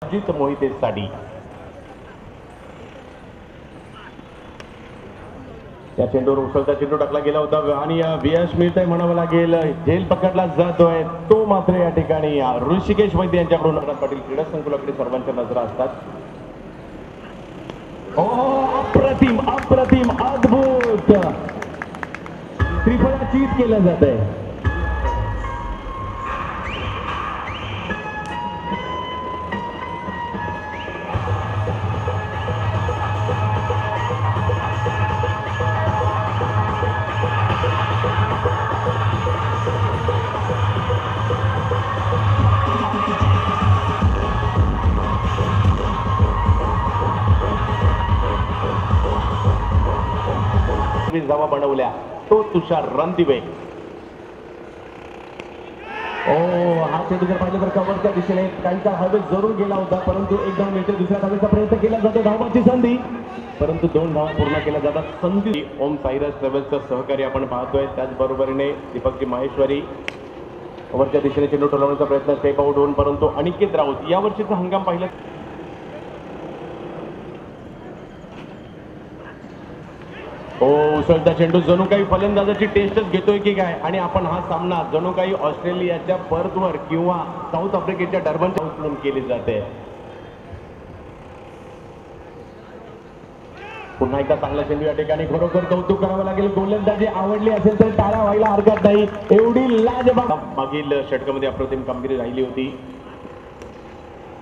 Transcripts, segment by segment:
अजित मोहिते साडी त्या चेंडूवर उसळता चेंडू टाकला गेला होता आणि यश मिळतंय म्हणावं लागेल. झेल पकडला जातोय तो मात्र या ठिकाणी ऋषिकेश वैद्य यांच्याकडून पाटील क्रीडा संकुलाकडे सर्वांच्या नजरा असतात. अप्रतिम अप्रतिम अद्भुत त्रिफळा चीज केलं जात आहे. जावा बनवल्या तो तुषार रणदिवे. हा चेंडू जर पाहिलं तर कव्हरच्या दिशेने काहीचा हवेत जरूर गेला होता, परंतु एक धाव मिळते. दुसऱ्या धावेचा प्रयत्न केला जातो, धावाची संधी, परंतु 2 धावा पूर्ण केल्या जातात. संधी ओम साईराज ट्रॅव्हल्सचं सहकार्य आपण पाहतोय. त्याचबरोबरीने दीपकजी माहेश्वरी कव्हरच्या दिशेने चेंडू टोलवण्याचा प्रयत्न स्टेप आउट होऊन, परंतु अनिकेत राऊत यावर्षीचा हंगाम पाहिला उसळता चेंडू जणू काही फलंदाजाची टेस्टच घेतोय की काय, आणि आपण हा सामना जणू काही ऑस्ट्रेलियाच्या पर्थवर किंवा साऊथ आफ्रिकेच्या डर्बनच्या उचलून केली जाते. पुन्हा एकदा चांगला चेंडू या ठिकाणी खरोखर कौतुक करावं लागेल. गोलंदाजी आवडली असेल तर टाळ्या व्हायला हरकत नाही. एवढी लाजबाब मागील षटकामध्ये अप्रतिम कामगिरी राहिली होती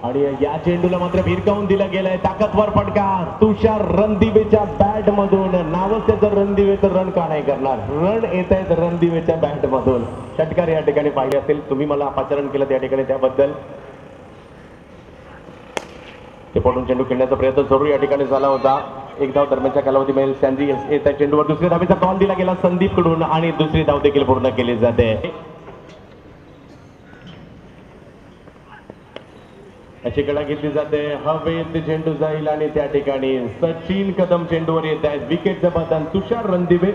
आणि या चेंडूला मात्र भिरकावून दिला गेलाय. ताकदवर फटका तुषार रणदिवेच्या बॅट मधून. नावच त्याचं रणदिवे तर रन का नाही करणार. रन येत आहेत रणदिवेच्या बॅट मधून. षटकार या ठिकाणी पाहिले असेल तुम्ही, मला अपाचरण केलं त्या ठिकाणी, त्याबद्दल. ते पडून चेंडू खेळण्याचा प्रयत्न जरूर या ठिकाणी झाला होता. एक धाव दरम्यानच्या कालावधी मिळेल. सॅन्जी येत्या चेंडूवर दुसऱ्या धावेचा कॉल दिला गेला संदीप कडून आणि दुसरी धाव देखील पूर्ण केली जाते. अशी कडा घेतली जाते. हवेत चेंडू जाईल आणि त्या ठिकाणी सचिन कदम चेंडूवर येत आहेत. विकेटचं बटन तुषार रणदिवे.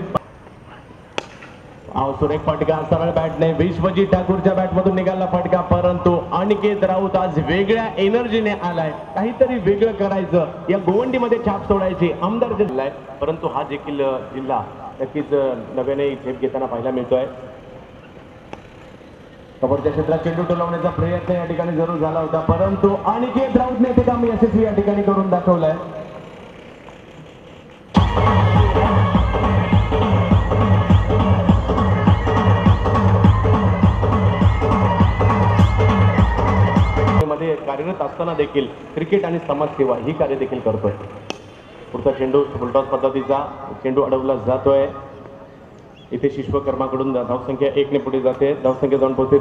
सुरेख फटका सरळ बॅटने विश्वजीत ठाकूरच्या बॅटमधून निघाला फटका, परंतु अनिकेत राऊत आज वेगळ्या एनर्जीने आलाय. काहीतरी वेगळं करायचं, या गोवंडीमध्ये छाप सोडायची आमदार जिल्हा, परंतु हा देखील जिल्हा नक्कीच नव्याने झेप घेताना पाहायला मिळतोय. कव्हरच्या क्षेत्रात चेंडू टोलवण्याचा प्रयत्न या ठिकाणी जरूर झाला होता, परंतु अनिकेत राऊतने ते काम यशस्वी या ठिकाणी करून दाखवलंय. मध्ये कार्यरत असताना देखील क्रिकेट आणि समाजसेवा ही कार्य देखील करतोय. पुढचा चेंडू फुलटॉस पद्धतीचा चेंडू अडवला जातोय. इथे शिश्वकर्माकडून धावसंख्या 1 ने पुढे जाते. धावसंख्या जाऊन पोहोचते.